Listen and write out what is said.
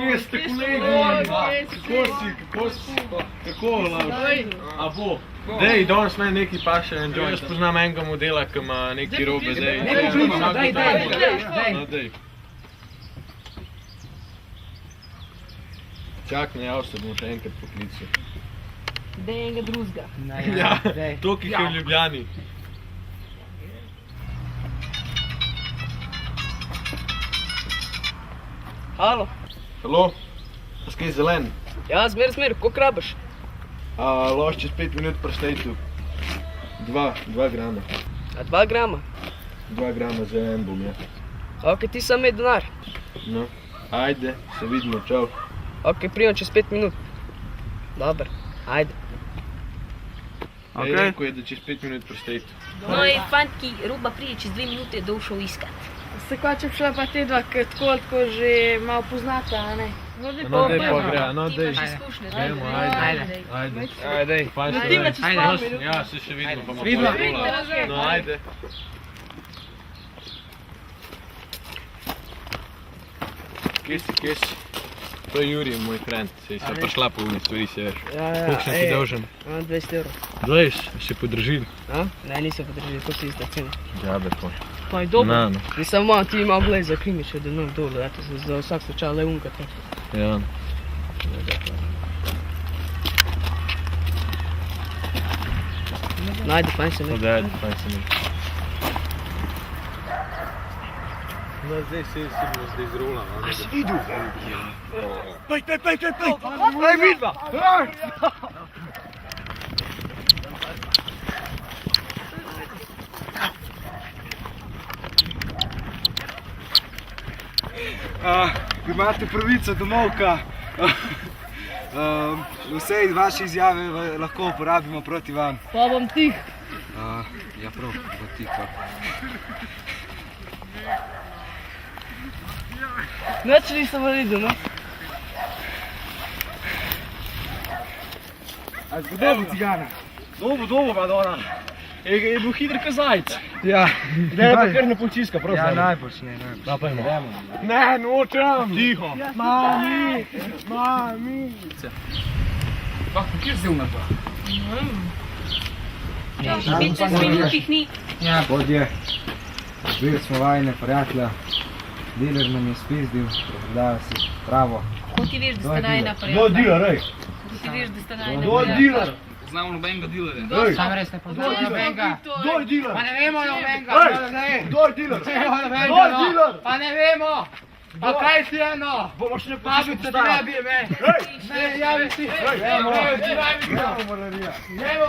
kje ste kolegi? Kako laž? A bo? Dej, danes meni neki paše en joint. Jaz poznam enega modela, ki ima neki robe, dej. Dej. Čak, ne jav se, bom še enkrat poklical. Dej enega drugega. Ja, to, ki je v Ljubljani. Halo? Halo? A skaj zelen? Ja, zmer, koliko rabiš? Loš čez 5 minut prštejtu. 2 grama. A 2 grama? 2 grama za en bom, ja. Ok, ti sam imej denar. No, ajde, se vidimo, čau. Ok, primam čez 5 minut. Dobar, ajde. Ej, rekel je, da čez 5 minut prštejtu. No i fantki, Ruba prije čez 2 minute došel iskat. Se koče šla pa te dva, ker tako že malo poznata, a ne? No, dej pa gre, no, dej. Ti imaš izkušnje, da? Dejmo, ajde. Ajde. Nativa čez par minut. Ja, se še vidimo, pa Vidimo. No, ajde. Kje si? To je Jurij, moj friend, sej se pa šla po uni stvari, se veš. Koliko sem ti dolžen? 20 evrov. 20, še podržil. Ne, nisem podržil, to si ista cena. Džabe to. Pa je dobro. Na, no. Nisem malo, ti malo glej za krimiš, da nam dole, eto se za vsak slučaj le unkati. Ja. Najde, fajn se ne. Ajde, fajn se ne. No, zdaj se bomo zdaj zrola. A si videl? Pej! Aj, vidva! Imate pravico do molka. Vse vaše izjave lahko uporabimo proti vam. Pa bom tih. Ja, prav, bo tiho. Nič nisem videl, no. A zgodilo cigana? Dobo, Madonna. Je bil hiter kot zajc. Ja. Daj pa kar na policijska, prosim. Ja, najbolj ne. Da pa ima. Ne, nočem. Tiho. Mami. Pa, kje si na to? Spet čez minutih ni. Ja, podje. Bili smo vajne prijatelja. Dealer nam je spizdil, prodaja si pravo. Ko ti veš, da ste najna No, prijatelja? dealer, ej. Ko ti veš, da ste najna No, dealer. Znamo nobenega dealerja. Ej. Sam res ne poznamo nobenega. Kdo je dealer? Pa ne vemo nobenega. Ej, kdo je dealer? Ne vemo nobenega, Kdo je no. dealer? Pa ne vemo. Pa kaj si eno? Bomo še ne Pabice ti ne bi me. Ne, javi si. Ej, Evo, ej, javi si. Evo, Marija. Evo.